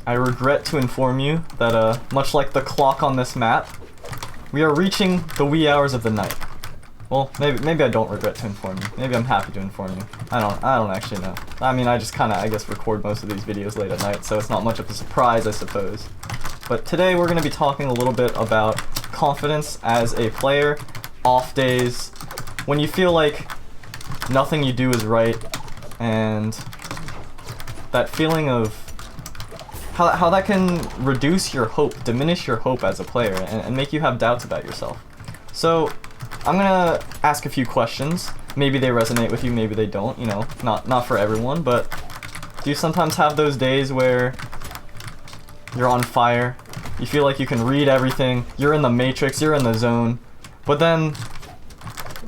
I regret to inform you that, much like the clock on this map, we are reaching the wee hours of the night. Well, maybe I don't regret to inform you. Maybe I'm happy to inform you. I don't actually know. I mean, I just kinda, I guess, record most of these videos late at night, so it's not much of a surprise, I suppose. But today we're gonna be talking a little bit about confidence as a player, off days, when you feel like nothing you do is right, and that feeling of how that can reduce your hope, diminish your hope as a player, and make you have doubts about yourself. So, I'm gonna ask a few questions. Maybe they resonate with you, maybe they don't, you know, not for everyone, but do you sometimes have those days where you're on fire, you feel like you can read everything, you're in the matrix, you're in the zone, but then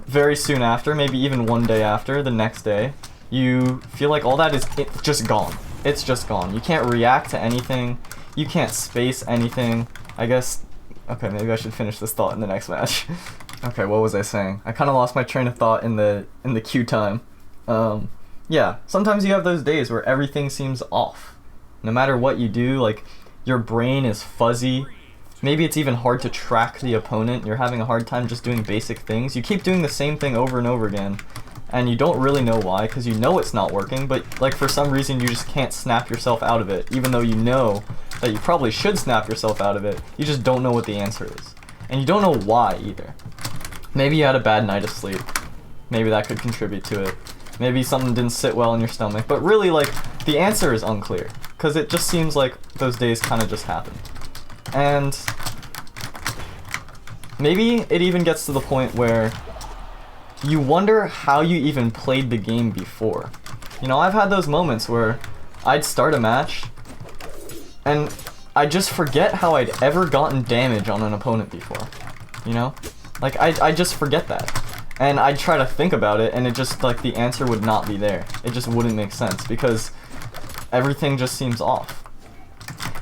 very soon after, maybe even one day after, the next day, you feel like all that is just gone. It's just gone. You can't react to anything, you can't space anything. I guess, okay, maybe I should finish this thought in the next match. Okay, what was I saying? I kind of lost my train of thought in the queue time. Yeah, sometimes you have those days where everything seems off. No matter what you do, like, your brain is fuzzy. Maybe it's even hard to track the opponent. You're having a hard time just doing basic things. You keep doing the same thing over and over again, and you don't really know why, because you know it's not working, but, like, for some reason you just can't snap yourself out of it, even though you know that you probably should snap yourself out of it. You just don't know what the answer is. And you don't know why, either. Maybe you had a bad night of sleep. Maybe that could contribute to it. Maybe something didn't sit well in your stomach. But really, like, the answer is unclear, because it just seems like those days kind of just happen. And maybe it even gets to the point where you wonder how you even played the game before. You know, I've had those moments where I'd start a match, and I just forget how I'd ever gotten damage on an opponent before. You know? Like, I just forget that. And I'd try to think about it, and it just, like, the answer would not be there. It just wouldn't make sense, because everything just seems off.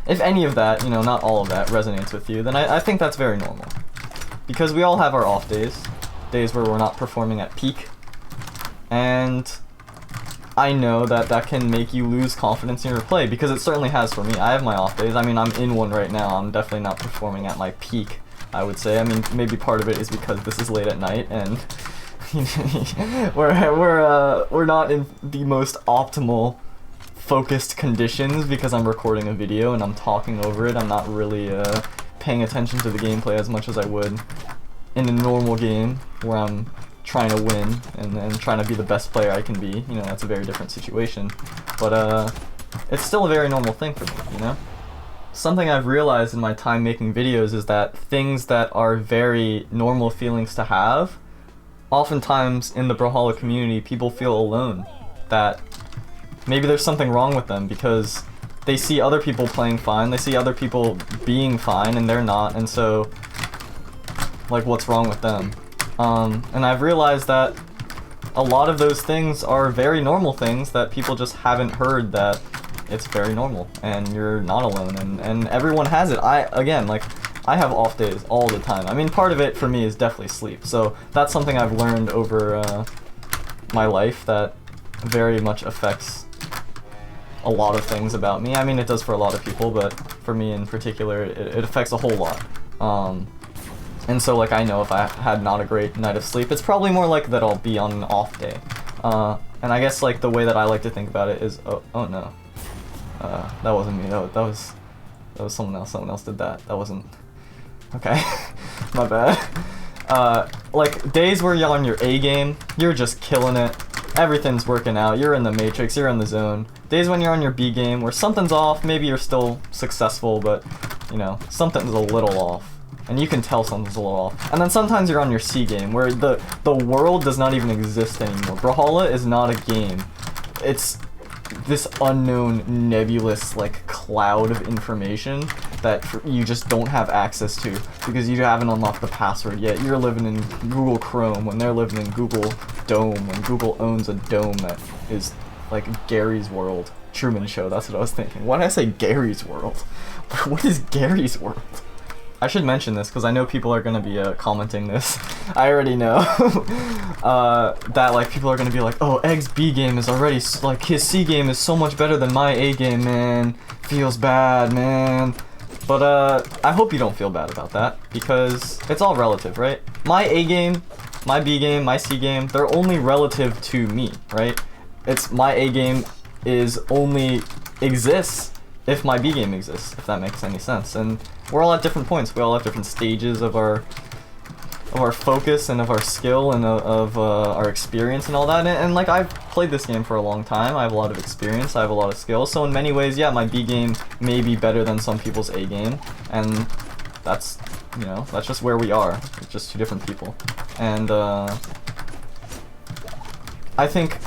If any of that, you know, not all of that, resonates with you, then I think that's very normal. Because we all have our off days. Days where we're not performing at peak. And I know that that can make you lose confidence in your play, because it certainly has for me. I have my off days. I mean, I'm in one right now. I'm definitely not performing at my peak, I would say. I mean, maybe part of it is because this is late at night, and we're not in the most optimal focused conditions, because I'm recording a video and I'm talking over it. I'm not really paying attention to the gameplay as much as I would in a normal game where I'm trying to win and trying to be the best player I can be. You know, that's a very different situation. But it's still a very normal thing for me, you know? Something I've realized in my time making videos is that things that are very normal feelings to have, oftentimes in the brawlhalla community, people feel alone. That maybe there's something wrong with them because they see other people playing fine, they see other people being fine, and they're not, and so, like, what's wrong with them? And I've realized that a lot of those things are very normal things that people just haven't heard, that it's very normal, and you're not alone, and everyone has it. Again, like, I have off days all the time. I mean, part of it for me is definitely sleep, so that's something I've learned over my life that very much affects a lot of things about me. I mean, it does for a lot of people, but for me in particular, it affects a whole lot. And so, like, I know if I had not a great night of sleep, it's probably more likely that I'll be on an off day. And I guess, like, the way that I like to think about it is, oh no. That wasn't me, that was someone else. Someone else did that. That wasn't... Okay. My bad. Like, days where you're on your A game, you're just killing it. Everything's working out, you're in the matrix, you're in the zone. Days when you're on your B game, where something's off, maybe you're still successful, but, you know, something's a little off. And you can tell something's a little off. And then sometimes you're on your C game, where the world does not even exist anymore. Brawlhalla is not a game. It's this unknown, nebulous, like, cloud of information that you just don't have access to because you haven't unlocked the password yet. You're living in Google Chrome when they're living in Google Dome, when Google owns a dome that is like Gary's World. Truman Show, that's what I was thinking. Why did I say Gary's World? What is Gary's World? I should mention this because I know people are gonna be commenting this. I already know that like people are gonna be like, oh, Egg's B game is already like his C game is so much better than my A game, man. Feels bad, man. But I hope you don't feel bad about that because it's all relative, right? My A game, my B game, my C game, they're only relative to me, right? It's my A game is only exists if my B game exists, if that makes any sense. And we're all at different points. We all have different stages of our focus and of our skill and of our experience and all that. And like, I've played this game for a long time. I have a lot of experience. I have a lot of skill. So in many ways, yeah, my B game may be better than some people's A game. And that's, you know, that's just where we are. It's just two different people. And I think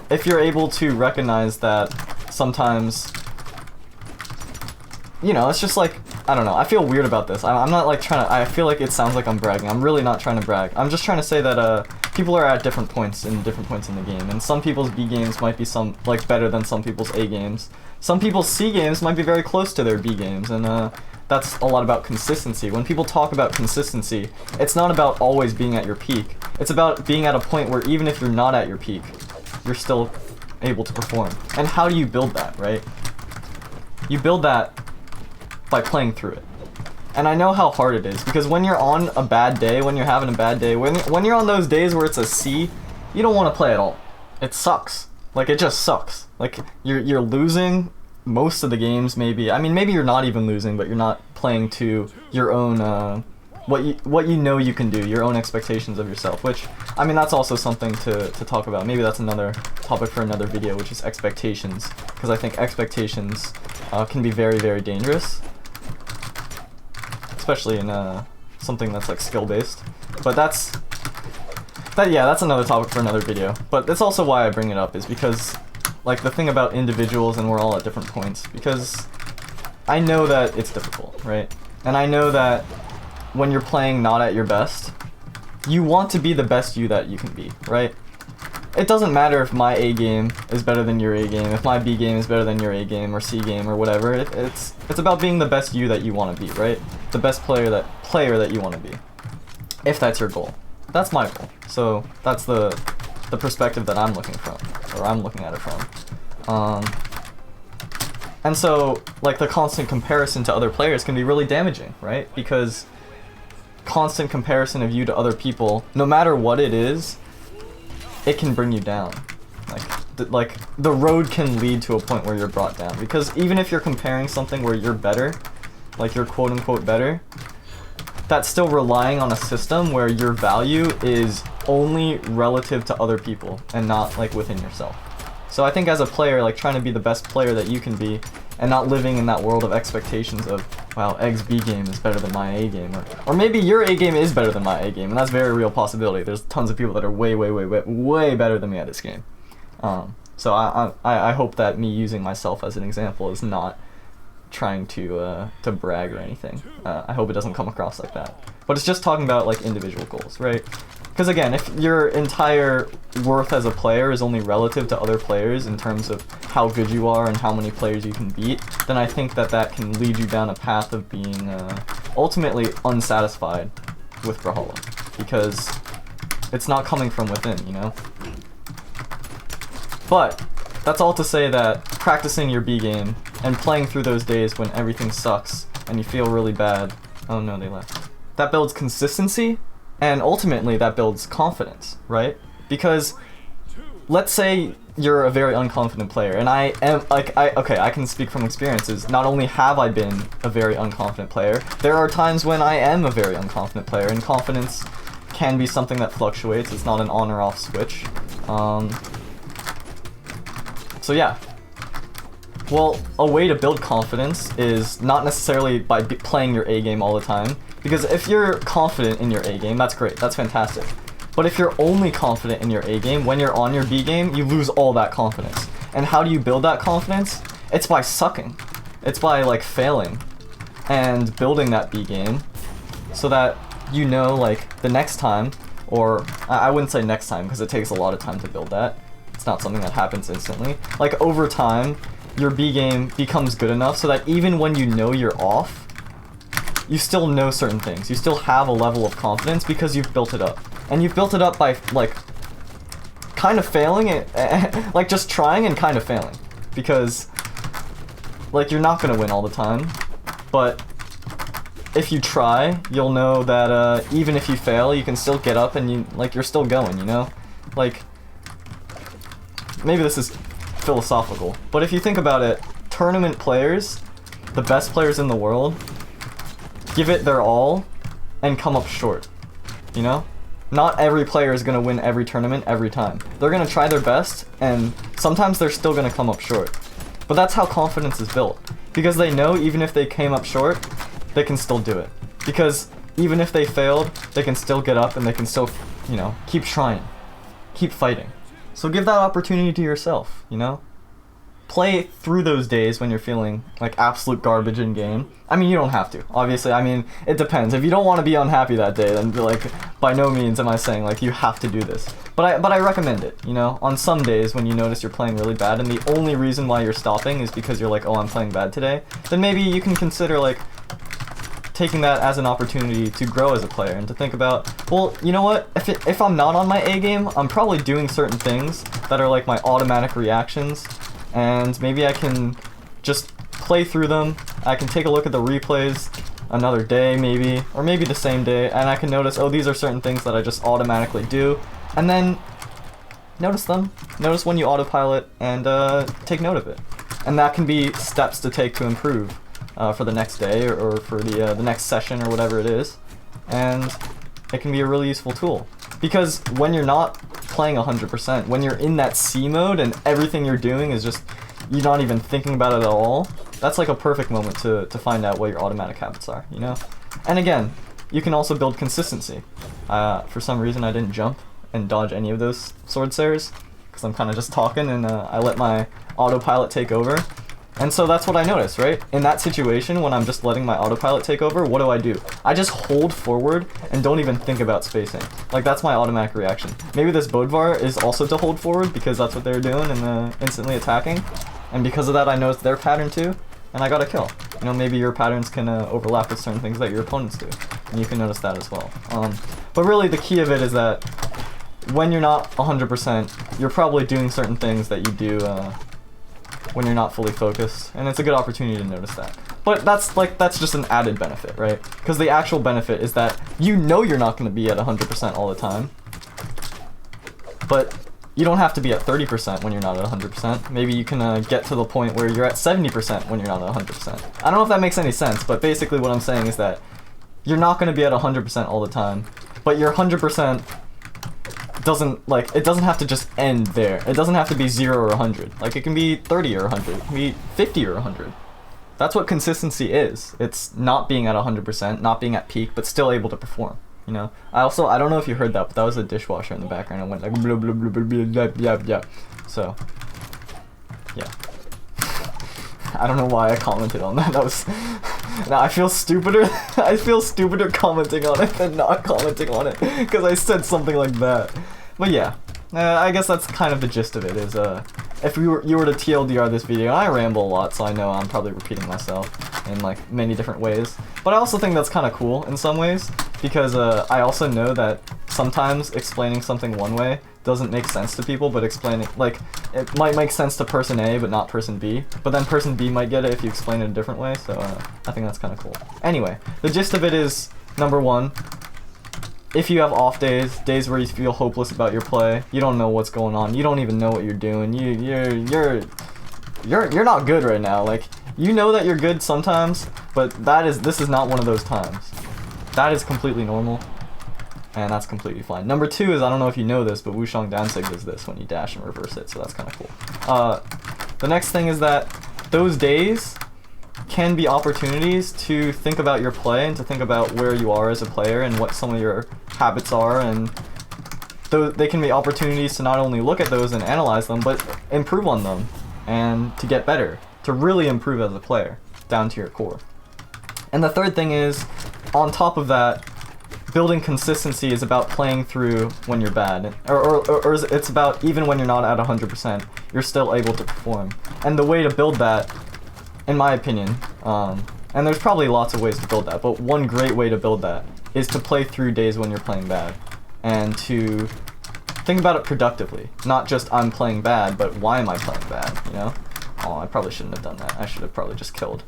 if you're able to recognize that sometimes, you know, it's just like, I don't know, I feel weird about this. I'm not like trying to, I feel like it sounds like I'm bragging. I'm really not trying to brag. I'm just trying to say that people are at different points in the game, and some people's B games might be like better than some people's A games. Some people's C games might be very close to their B games, and that's a lot about consistency. When people talk about consistency, it's not about always being at your peak. It's about being at a point where even if you're not at your peak, you're still able to perform. And how do you build that, right? You build that by playing through it. And I know how hard it is, because when you're on a bad day, when you're having a bad day, when you're on those days where it's a C, you don't want to play at all. It sucks. Like, it just sucks. Like, you're losing most of the games, maybe. I mean, maybe you're not even losing, but you're not playing to your own, what you know you can do, your own expectations of yourself, which, I mean, that's also something to talk about. Maybe that's another topic for another video, which is expectations, because I think expectations can be very, very dangerous, especially in something that's like skill-based. But that's another topic for another video. But that's also why I bring it up, is because, like, the thing about individuals, and we're all at different points, because I know that it's difficult, right? And I know that when you're playing not at your best, you want to be the best you that you can be, right? It doesn't matter if my A game is better than your A game, if my B game is better than your A game or C game or whatever. It's about being the best you that you want to be, right? The best player that you want to be. If that's your goal. That's my goal. So that's the perspective that I'm looking from, or I'm looking at it from. And so, like, the constant comparison to other players can be really damaging, right? Because constant comparison of you to other people, no matter what it is, it can bring you down. Like the road can lead to a point where you're brought down. Because even if you're comparing something where you're better, like you're quote-unquote better, that's still relying on a system where your value is only relative to other people and not like within yourself. So I think as a player, like, trying to be the best player that you can be and not living in that world of expectations of, wow, Egg's B game is better than my A game, or maybe your A game is better than my A game, and that's a very real possibility. There's tons of people that are way better than me at this game. So I hope that me using myself as an example is not trying to brag or anything. I hope it doesn't come across like that. But it's just talking about, like, individual goals, right? Because again, if your entire worth as a player is only relative to other players in terms of how good you are and how many players you can beat, then I think that can lead you down a path of being ultimately unsatisfied with Brawlhalla, because it's not coming from within, you know? But that's all to say that practicing your B game and playing through those days when everything sucks and you feel really bad, oh no, they left. That builds consistency. And ultimately, that builds confidence, right? Because let's say you're a very unconfident player, and I am, like, I can speak from experiences. Not only have I been a very unconfident player, there are times when I am a very unconfident player, and confidence can be something that fluctuates. It's not an on or off switch. So yeah. Well, a way to build confidence is not necessarily by playing your A game all the time. Because if you're confident in your A game, that's great, that's fantastic. But if you're only confident in your A game, when you're on your B game, you lose all that confidence. And how do you build that confidence? It's by sucking. It's by, like, failing and building that B game so that you know, like, the next time, or I wouldn't say next time because it takes a lot of time to build that. It's not something that happens instantly. Like, over time, your B game becomes good enough so that even when you know you're off, you still know certain things. You still have a level of confidence because you've built it up. And you've built it up by, like, kind of failing it, like, just trying and kind of failing. Because, like, you're not gonna win all the time, but if you try, you'll know that, even if you fail, you can still get up and you're still going, you know? Like, maybe this is philosophical, but if you think about it, tournament players, the best players in the world, give it their all and come up short, you know? Not every player is gonna win every tournament every time. They're gonna try their best, and sometimes they're still gonna come up short. But that's how confidence is built, because they know even if they came up short, they can still do it. Because even if they failed, they can still get up and they can still, you know, keep trying, keep fighting. So give that opportunity to yourself, you know? Play through those days when you're feeling like absolute garbage in game. I mean, you don't have to, obviously. I mean, it depends. If you don't want to be unhappy that day, then like, by no means am I saying like you have to do this. But I recommend it, you know? On some days when you notice you're playing really bad and the only reason why you're stopping is because you're like, oh, I'm playing bad today, then maybe you can consider like taking that as an opportunity to grow as a player and to think about, well, you know what, if I'm not on my A game, I'm probably doing certain things that are like my automatic reactions, and maybe I can just play through them. I can take a look at the replays another day maybe, or maybe the same day, and I can notice, oh, these are certain things that I just automatically do, and then notice them. Notice when you autopilot and take note of it. And that can be steps to take to improve for the next day or for the next session or whatever it is. And it can be a really useful tool. Because when you're not playing 100%, when you're in that C mode and everything you're doing is just, you're not even thinking about it at all, that's like a perfect moment to find out what your automatic habits are, you know? And again, you can also build consistency. For some reason I didn't jump and dodge any of those sword stairs, because I'm kind of just talking and I let my autopilot take over. And so that's what I noticed, right? In that situation, when I'm just letting my autopilot take over, what do? I just hold forward and don't even think about spacing. Like, that's my automatic reaction. Maybe this Bodvar is also to hold forward because that's what they're doing and instantly attacking. And because of that, I noticed their pattern too, and I got a kill. You know, maybe your patterns can overlap with certain things that your opponents do, and you can notice that as well. But really, the key of it is that when you're not 100%, you're probably doing certain things that you do when you're not fully focused, and it's a good opportunity to notice that. But that's just an added benefit, right? Because the actual benefit is that you know you're not going to be at 100% all the time, but you don't have to be at 30% when you're not at 100%. Maybe you can get to the point where you're at 70% when you're not at 100%. I don't know if that makes any sense, but basically what I'm saying is that you're not going to be at 100% all the time, but your 100% doesn't, like, it doesn't have to just end there. It doesn't have to be 0 or 100. Like, it can be 30 or 100. It can be 50 or 100. That's what consistency is. It's not being at 100%, not being at peak, but still able to perform, you know? I don't know if you heard that, but that was a dishwasher in the background. It went like blah, blah, blah, blah, blah, blah, blah, blah. So, yeah. I don't know why I commented on that. That was... Now I feel stupider. I feel stupider commenting on it than not commenting on it, because I said something like that. But yeah, I guess that's kind of the gist of it. Is if you were to TLDR this video, I ramble a lot, so I know I'm probably repeating myself in like many different ways. But I also think that's kind of cool in some ways, because I also know that sometimes explaining something one way doesn't make sense to people, but explaining, like, it might make sense to person A but not person B, but then person B might get it if you explain it a different way, so I think that's kind of cool. Anyway, the gist of it is, number one, if you have off days, days where you feel hopeless about your play, you don't know what's going on, you don't even know what you're doing, you're not good right now. Like, you know that you're good sometimes, but this is not one of those times. That is completely normal, and that's completely fine. Number two is, I don't know if you know this, but Wushang Dansig does this when you dash and reverse it, so that's kind of cool. The next thing is that those days can be opportunities to think about your play and to think about where you are as a player and what some of your habits are, and they can be opportunities to not only look at those and analyze them, but improve on them and to get better, to really improve as a player down to your core. And the third thing is, on top of that, building consistency is about playing through when you're bad, or it's about even when you're not at 100%, you're still able to perform. And the way to build that, in my opinion, And there's probably lots of ways to build that, but one great way to build that is to play through days when you're playing bad. And to think about it productively. Not just I'm playing bad, but why am I playing bad, you know? Oh, I probably shouldn't have done that. I should have probably just killed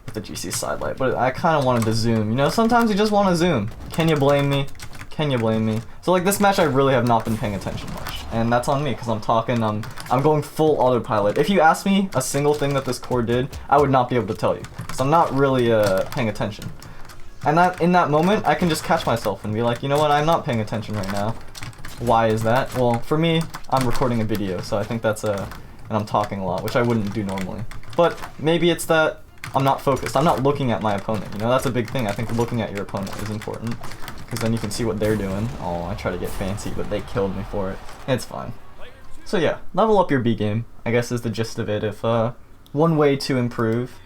with the GC sidelight. But I kind of wanted to zoom. You know, sometimes you just want to zoom. Can you blame me? Can you blame me? So like this match I really have not been paying attention much. And that's on me because I'm talking, I'm going full autopilot. If you ask me a single thing that this core did, I would not be able to tell you. So I'm not really paying attention. And that in that moment, I can just catch myself and be like, you know what, I'm not paying attention right now. Why is that? Well, for me, I'm recording a video, so I think that's and I'm talking a lot, which I wouldn't do normally. But maybe it's that I'm not focused. I'm not looking at my opponent. You know, that's a big thing. I think looking at your opponent is important, because then you can see what they're doing. Oh, I try to get fancy, but they killed me for it. It's fine. So yeah, level up your B game, I guess is the gist of it. If one way to improve.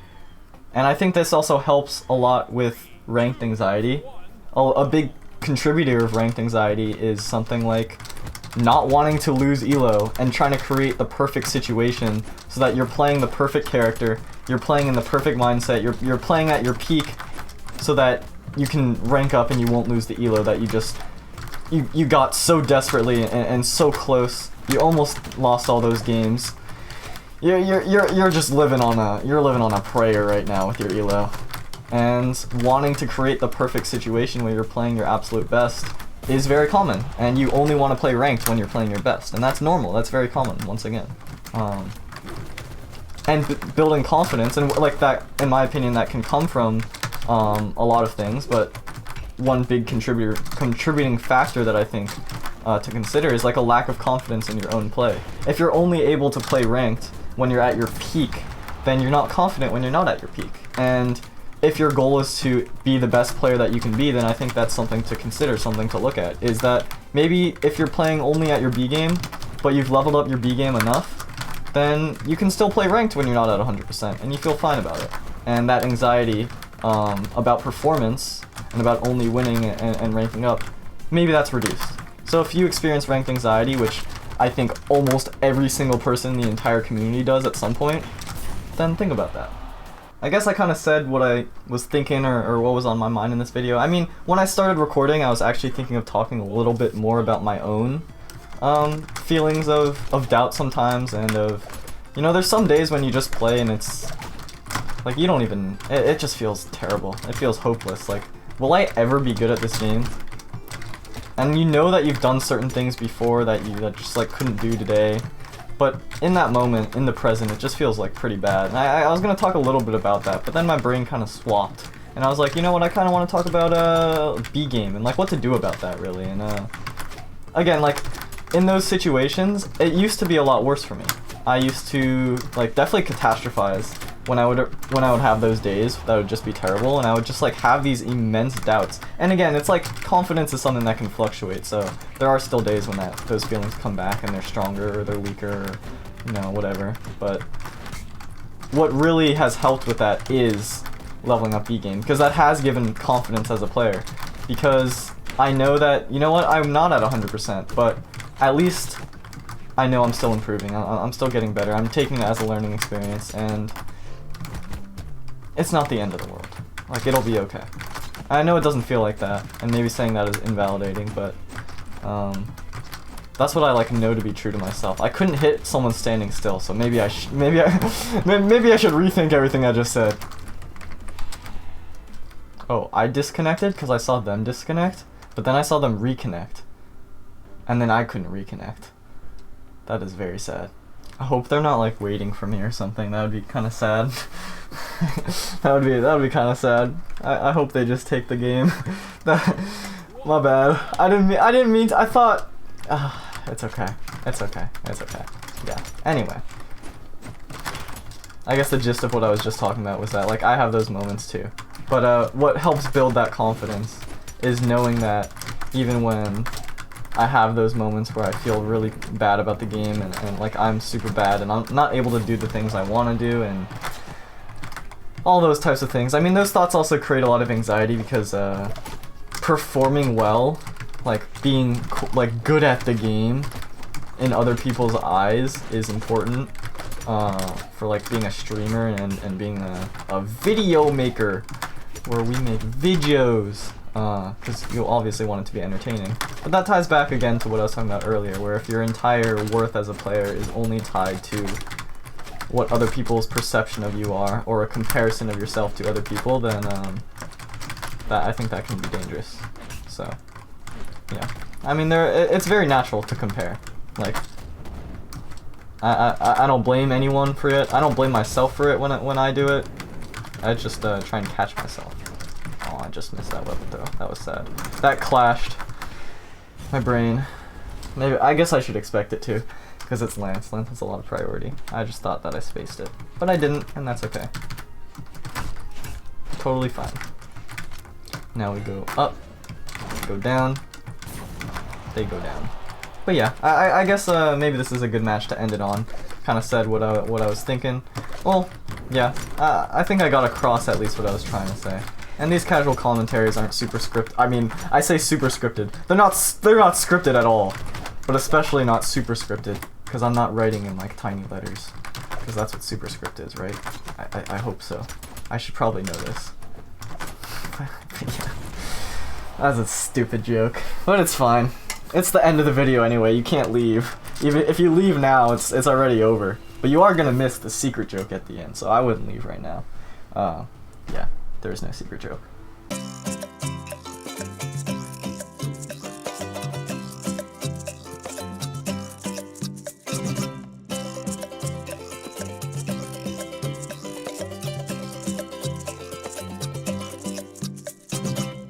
And I think this also helps a lot with ranked anxiety. A big contributor of ranked anxiety is something like not wanting to lose elo and trying to create the perfect situation so that you're playing the perfect character, you're playing in the perfect mindset, you're playing at your peak so that you can rank up and you won't lose the elo that you got so desperately and so close. You almost lost all those games. You're just living on a prayer right now with your elo. And wanting to create the perfect situation where you're playing your absolute best is very common, and you only want to play ranked when you're playing your best, and that's normal. That's very common, once again. And building confidence, and like that, in my opinion, that can come from a lot of things, but one big contributing factor that I think to consider is like a lack of confidence in your own play. If you're only able to play ranked when you're at your peak, then you're not confident when you're not at your peak. And if your goal is to be the best player that you can be, then I think that's something to consider, something to look at. Is that maybe if you're playing only at your B game, but you've leveled up your B game enough, then you can still play ranked when you're not at 100%, and you feel fine about it. And that anxiety about performance and about only winning and ranking up, maybe that's reduced. So if you experience ranked anxiety, which I think almost every single person in the entire community does at some point, then think about that. I guess I kind of said what I was thinking or what was on my mind in this video. I mean, when I started recording, I was actually thinking of talking a little bit more about my own feelings of doubt sometimes, and of, you know, there's some days when you just play and it's, like, you don't even, it just feels terrible. It feels hopeless. Like, will I ever be good at this game? And you know that you've done certain things before that you just, like, couldn't do today. But in that moment, in the present, it just feels like pretty bad. And I was going to talk a little bit about that, but then my brain kind of swapped. And I was like, you know what, I kind of want to talk about B game and like what to do about that, really. And again, like in those situations, it used to be a lot worse for me. I used to like definitely catastrophize when I would have those days that would just be terrible, and I would just like have these immense doubts. And again, it's like confidence is something that can fluctuate, so there are still days when those feelings come back and they're stronger or they're weaker or, you know, whatever. But what really has helped with that is leveling up B game, because that has given confidence as a player, because I know that, you know what, I'm not at 100%, but at least I know I'm still improving. I'm still getting better. I'm taking it as a learning experience, and it's not the end of the world. Like, it'll be okay. I know it doesn't feel like that, and maybe saying that is invalidating, but that's what I like know to be true to myself. I couldn't hit someone standing still, so maybe I should rethink everything I just said. Oh, I disconnected because I saw them disconnect, but then I saw them reconnect, and then I couldn't reconnect. That is very sad. I hope they're not like waiting for me or something. That would be kind of sad. that would be kind of sad. I hope they just take the game. My bad. I didn't mean to. I thought. It's okay. It's okay. It's okay. Yeah. Anyway. I guess the gist of what I was just talking about was that like I have those moments too. But what helps build that confidence is knowing that even when I have those moments where I feel really bad about the game and like I'm super bad and I'm not able to do the things I want to do and all those types of things. I mean, those thoughts also create a lot of anxiety because performing well, like being like good at the game in other people's eyes is important. for like being a streamer and being a video maker, where we make videos, because you obviously want it to be entertaining. But that ties back again to what I was talking about earlier, where if your entire worth as a player is only tied to what other people's perception of you are, or a comparison of yourself to other people, then I think that can be dangerous. So, yeah. I mean, it's very natural to compare. Like, I don't blame anyone for it. I don't blame myself for it when I do it. I just try and catch myself. Oh, I just missed that weapon throw. That was sad. That clashed my brain. Maybe I guess I should expect it to, because it's Lance. Lance has a lot of priority. I just thought that I spaced it, but I didn't, and that's okay. Totally fine. Now we go up, go down. They go down. But yeah, I guess maybe this is a good match to end it on. Kind of said what I was thinking. Well, yeah, I think I got across at least what I was trying to say. And these casual commentaries aren't super scripted. I mean, I say super scripted. They're not scripted at all. But especially not super scripted, because I'm not writing in like tiny letters. Because that's what super script is, right? I hope so. I should probably know this. Yeah. That's a stupid joke, but it's fine. It's the end of the video anyway. You can't leave. Even if you leave now, it's already over. But you are gonna miss the secret joke at the end, so I wouldn't leave right now. Yeah, there is no secret joke.